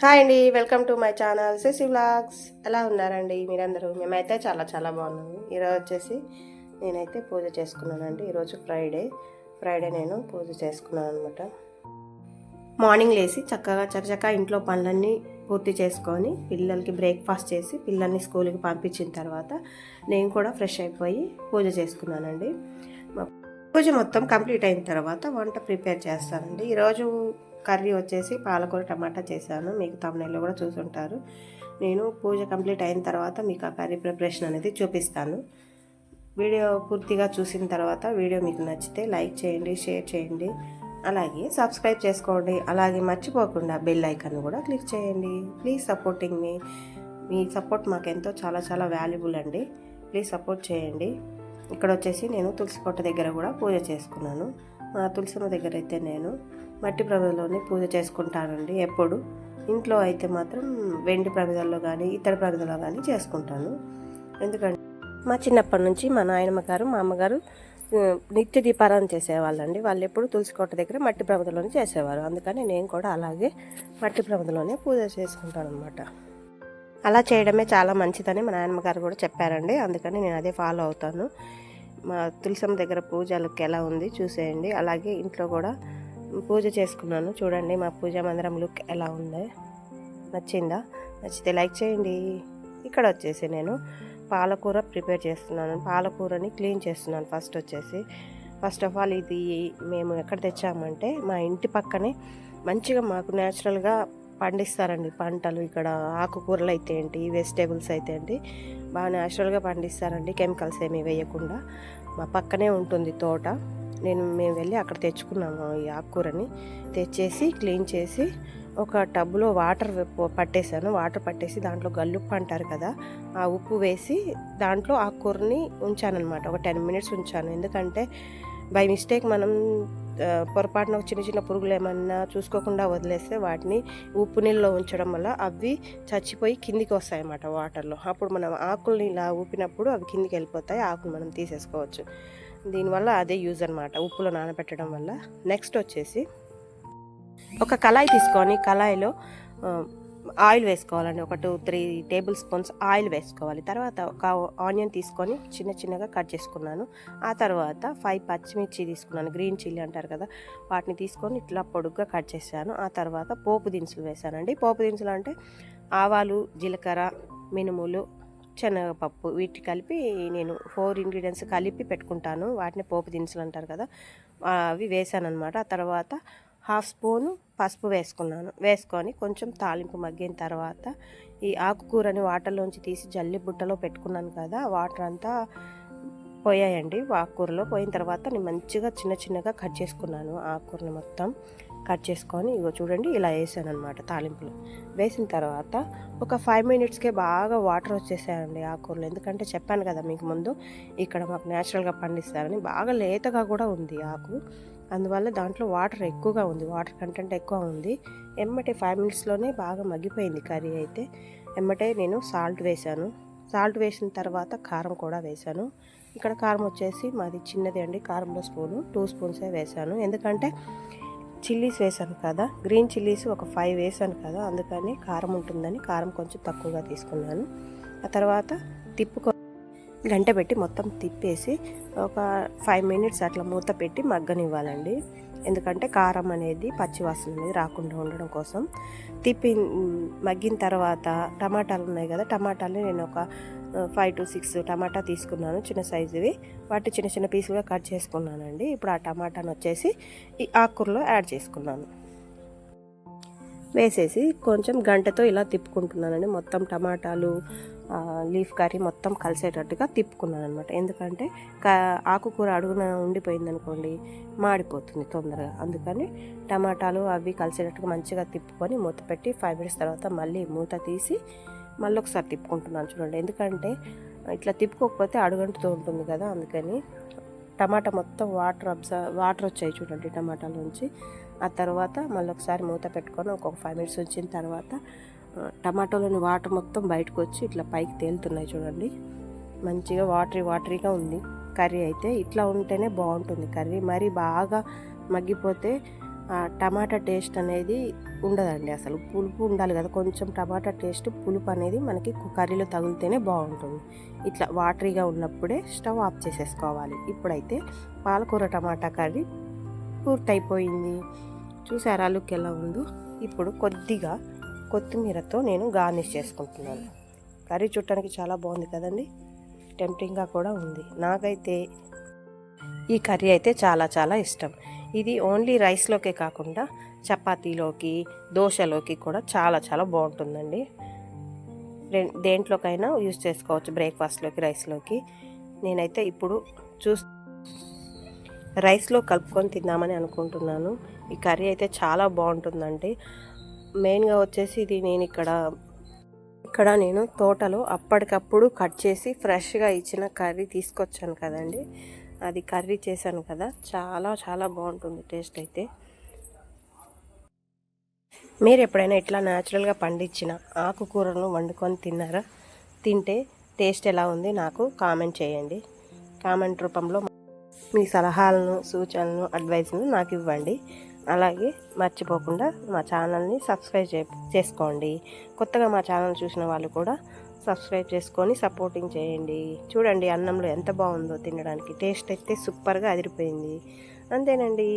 Hi అండి, welcome to my channel CC vlogs. ఎలా ఉన్నారండి మీరందరూ? మేమైతే చాలా చాలా బాగున్నాము. ఈరోజు వచ్చేసి నేనైతే పూజ చేసుకున్నానండి. ఈరోజు ఫ్రైడే నేను పూజ చేసుకున్నాను అనమాట. మార్నింగ్ లేచి చక్కగా ఇంట్లో పనులన్నీ పూర్తి చేసుకొని పిల్లలకి బ్రేక్ఫాస్ట్ చేసి పిల్లల్ని స్కూల్కి పంపించిన తర్వాత నేను కూడా ఫ్రెష్ అయిపోయి పూజ చేసుకున్నానండి. పూజ మొత్తం కంప్లీట్ అయిన తర్వాత వంట ప్రిపేర్ చేస్తానండి. ఈరోజు కర్రీ వచ్చేసి పాలకూర టమాటా చేశాను. మీకు తమ్ముళ్ళు కూడా చూసుంటారు. నేను పూజ కంప్లీట్ అయిన తర్వాత మీకు ఆ కర్రీ ప్రిపరేషన్ అనేది చూపిస్తాను. వీడియో పూర్తిగా చూసిన తర్వాత వీడియో మీకు నచ్చితే లైక్ చేయండి, షేర్ చేయండి, అలాగే సబ్స్క్రైబ్ చేసుకోండి. అలాగే మర్చిపోకుండా బెల్ ఐకాన్ కూడా క్లిక్ చేయండి. ప్లీజ్ సపోర్టింగ్ మీ సపోర్ట్ మాకెంతో చాలా చాలా వాల్యుబుల్ అండి. ప్లీజ్ సపోర్ట్ చేయండి. ఇక్కడ వచ్చేసి నేను తులసి కోట దగ్గర కూడా పూజ చేసుకున్నాను. తులసిమ దగ్గర అయితే నేను మట్టి ప్రమిదలోనే పూజ చేసుకుంటానండి. ఎప్పుడు ఇంట్లో అయితే మాత్రం వెండి ప్రమిదల్లో కానీ ఇతర ప్రమిదలో కానీ చేసుకుంటాను. ఎందుకంటే మా చిన్నప్పటి నుంచి మా నాయనమ్మ గారు మా అమ్మగారు నిత్య దీపారాధన చేసేవాళ్ళండి. వాళ్ళు ఎప్పుడు తులసి కోట దగ్గర మట్టి ప్రమిదలోనే చేసేవారు. అందుకని నేను కూడా అలాగే మట్టి ప్రమిదలోనే పూజ చేసుకుంటాను అనమాట. అలా చేయడమే చాలా మంచిదని మా నాయనమ్మ గారు కూడా చెప్పారండి. అందుకని నేను అదే ఫాలో అవుతాను. మా తులసమ్మ దగ్గర పూజలకు ఎలా ఉంది చూసేయండి. అలాగే ఇంట్లో కూడా పూజ చేసుకున్నాను. చూడండి మా పూజా మందిరం లుక్ ఎలా ఉందో, నచ్చిందా? నచ్చితే లైక్ చేయండి. ఇక్కడ వచ్చేసి నేను పాలకూర ప్రిపేర్ చేస్తున్నాను. పాలకూరని క్లీన్ చేస్తున్నాను. ఫస్ట్ ఆఫ్ ఆల్ ఇది మేము ఎక్కడ తెచ్చామంటే మా ఇంటి పక్కనే మంచిగా మాకు న్యాచురల్గా పండిస్తారండి పంటలు. ఇక్కడ ఆకుకూరలు అయితే ఏంటి, వెజిటేబుల్స్ అయితే ఏంటి, బాగా న్యాచురల్గా పండిస్తారండి. కెమికల్స్ ఏమీ వేయకుండా. మా పక్కనే ఉంటుంది తోట. మేము వెళ్ళి అక్కడ తెచ్చుకున్నాము ఈ ఆకుకూరని. తెచ్చేసి క్లీన్ చేసి ఒక టబ్లో వాటర్ పట్టేసి దాంట్లో గల్లుప్పు అంటారు కదా, ఆ ఉప్పు వేసి దాంట్లో ఆకుకూరని ఉంచానమాట. ఒక 10 minutes ఉంచాను. ఎందుకంటే బై మిస్టేక్ మనం పొరపాటున చిన్న చిన్న పురుగులు ఏమన్నా చూసుకోకుండా వదిలేస్తే వాటిని ఉప్పు నీళ్ళలో ఉంచడం వల్ల అవి చచ్చిపోయి కిందికి వస్తాయన్నమాట వాటర్లో. అప్పుడు మనం ఆకుల్ని ఇలా ఊపినప్పుడు అవి కిందికి వెళ్ళిపోతాయి. ఆకులు మనం తీసేసుకోవచ్చు. దీనివల్ల అదే యూజ్ అనమాట, ఉప్పులో నానబెట్టడం వల్ల. నెక్స్ట్ వచ్చేసి ఒక కళాయి తీసుకొని కళాయిలో ఆయిల్ వేసుకోవాలండి. ఒక 2-3 టేబుల్ స్పూన్స్ ఆయిల్ వేసుకోవాలి. తర్వాత ఒక ఆనియన్ తీసుకొని చిన్నగా కట్ చేసుకున్నాను. ఆ తర్వాత 5 పచ్చిమిర్చి తీసుకున్నాను. గ్రీన్ చిల్లీ అంటారు కదా, వాటిని తీసుకొని ఇట్లా పొడుగ్గా కట్ చేశాను. ఆ తర్వాత పోపు దినుసులు వేసానండి. పోపు దినుసులు అంటే ఆవాలు, జీలకర్ర, మినుములు, శనగపప్పు, వీటి కలిపి నేను 4 ఇంగ్రీడియంట్స్ కలిపి పెట్టుకుంటాను. వాటిని పోపు దినుసులు అంటారు కదా, అవి వేసాను అనమాట. ఆ తర్వాత 1/2 స్పూను పసుపు వేసుకొని కొంచెం తాలింపు మగ్గిన తర్వాత ఈ ఆకుకూరని వాటర్లోంచి తీసి జల్లి బుట్టలో పెట్టుకున్నాను కదా, వాటర్ అంతా పోయాయండి. ఆకుకూరలో పోయిన తర్వాత నేను మంచిగా చిన్నగా కట్ చేసుకున్నాను. ఆకుకూరని మొత్తం కట్ చేసుకొని ఇగో చూడండి ఇలా వేసాను అనమాట. తాలింపులో వేసిన తర్వాత ఒక 5 minutesకే బాగా వాటర్ వచ్చేసాయండి ఆకుకూరలు. ఎందుకంటే చెప్పాను కదా మీకు ముందు, ఇక్కడ మాకు న్యాచురల్గా పండిస్తారని. బాగా లేతగా కూడా ఉంది ఆకు, అందువల్ల దాంట్లో వాటర్ ఎక్కువగా ఉంది, వాటర్ కంటెంట్ ఎక్కువ ఉంది. 5 minutesలోనే బాగా మగ్గిపోయింది కర్రీ అయితే. నేను సాల్ట్ సాల్ట్ వేసిన తర్వాత కారం కూడా వేసాను. ఇక్కడ కారం వచ్చేసి మాది చిన్నది అండి, కారంలో స్పూను 2 స్పూన్సే వేసాను. ఎందుకంటే చిల్లీస్ వేసాను కదా, గ్రీన్ చిల్లీస్ ఒక 5 వేసాను కదా, అందుకని కారం ఉంటుందని కారం కొంచెం తక్కువగా తీసుకున్నాను. ఆ తర్వాత గంట పెట్టి మొత్తం తిప్పేసి ఒక 5 minutes అట్లా మూత పెట్టి మగ్గనివ్వాలండి. ఎందుకంటే కారం అనేది పచ్చివాసన అనేది రాకుండా ఉండడం కోసం. మగ్గిన తర్వాత టమాటాలు ఉన్నాయి కదా, టమాటాలు నేను ఒక 5 to 6 టమాటా తీసుకున్నాను, చిన్న సైజువి. వాటి చిన్న పీసులుగా కట్ చేసుకున్నానండి. ఇప్పుడు ఆ టమాటాను వచ్చేసి ఈ ఆకుకూరలో యాడ్ చేసుకున్నాను. వేసేసి కొంచెం గంటతో ఇలా తిప్పుకుంటున్నానండి. మొత్తం టమాటాలు, లీఫ్ కర్రీ మొత్తం కలిసేటట్టుగా తిప్పుకున్నాను అనమాట. ఎందుకంటే ఆకుకూర అడుగున ఉండిపోయింది అనుకోండి, మాడిపోతుంది తొందరగా. అందుకని టమాటాలు అవి కలిసేటట్టుగా మంచిగా తిప్పుకొని మూత పెట్టి 5 minutes తర్వాత మళ్ళీ మూత తీసి మళ్ళీ ఒకసారి తిప్పుకుంటున్నాను చూడండి. ఎందుకంటే ఇట్లా తిప్పుకోకపోతే అడుగంటుతూ ఉంటుంది కదా, అందుకని. టమాటా మొత్తం వాటర్ వచ్చాయి చూడండి టమాటాలోంచి. ఆ తర్వాత మళ్ళీ ఒకసారి మూత పెట్టుకొని ఒక 5 minutes ఉంచిన తర్వాత టమాటోలోని వాటర్ మొత్తం బయటకు వచ్చి ఇట్లా పైకి తేలుతున్నాయి చూడండి. మంచిగా వాటరీగా ఉంది కర్రీ అయితే. ఇట్లా ఉంటేనే బాగుంటుంది కర్రీ. మరి బాగా మగ్గిపోతే టమాటా టేస్ట్ అనేది ఉండదండి. అసలు పులుపు ఉండాలి కదా, కొంచెం టమాటా టేస్ట్ పులుపు అనేది మనకి కర్రీలో తగిలితేనే బాగుంటుంది. ఇట్లా వాటరీగా ఉన్నప్పుడే స్టవ్ ఆఫ్ చేసేసుకోవాలి. ఇప్పుడైతే పాలకూర టమాటా కర్రీ పూర్తయిపోయింది. చూసారా లుక్ ఎలా ఉందో. ఇప్పుడు కొద్దిగా కొత్తిమీరతో నేను గార్నిష్ చేసుకుంటున్నాను. కర్రీ చూడటానికి చాలా బాగుంది కదండి, టెంప్టింగ్గా కూడా ఉంది. నాకైతే ఈ కర్రీ అయితే చాలా చాలా ఇష్టం. ఇది ఓన్లీ రైస్లోకే కాకుండా చపాతీలోకి, దోశలోకి కూడా చాలా చాలా బాగుంటుందండి. దేంట్లోకైనా యూజ్ చేసుకోవచ్చు, బ్రేక్ఫాస్ట్లోకి, రైస్లోకి. నేనైతే ఇప్పుడు రైస్లో కలుపుకొని తిందామని అనుకుంటున్నాను. ఈ కర్రీ అయితే చాలా బాగుంటుందండి. మెయిన్గా వచ్చేసి ఇది నేను ఇక్కడ నేను తోటలో అప్పటికప్పుడు కట్ చేసి ఫ్రెష్గా ఇచ్చిన కర్రీ తీసుకొచ్చాను కదండి, అది కర్రీ చేశాను కదా, చాలా చాలా బాగుంటుంది టేస్ట్ అయితే. మీరు ఎప్పుడైనా ఇట్లా న్యాచురల్గా పండించిన ఆకుకూరలను వండుకొని తిన్నారా? తింటే టేస్ట్ ఎలా ఉంది నాకు కామెంట్ చేయండి. కామెంట్ రూపంలో మీ సలహాలను, సూచనలను, అడ్వైస్ను నాకు ఇవ్వండి. అలాగే మర్చిపోకుండా మా ఛానల్ని సబ్స్క్రైబ్ చేసుకోండి. కొత్తగా మా ఛానల్ చూసిన వాళ్ళు కూడా సబ్స్క్రైబ్ చేసుకొని సపోర్టింగ్ చేయండి. చూడండి అన్నంలో ఎంత బాగుందో తినడానికి, టేస్ట్ అయితే సూపర్గా అదిరిపోయింది. అంతేనండి.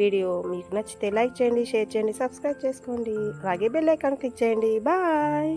వీడియో మీకు నచ్చితే లైక్ చేయండి, షేర్ చేయండి, సబ్స్క్రైబ్ చేసుకోండి. అలాగే బెల్ ఐకాన్ క్లిక్ చేయండి. బాయ్.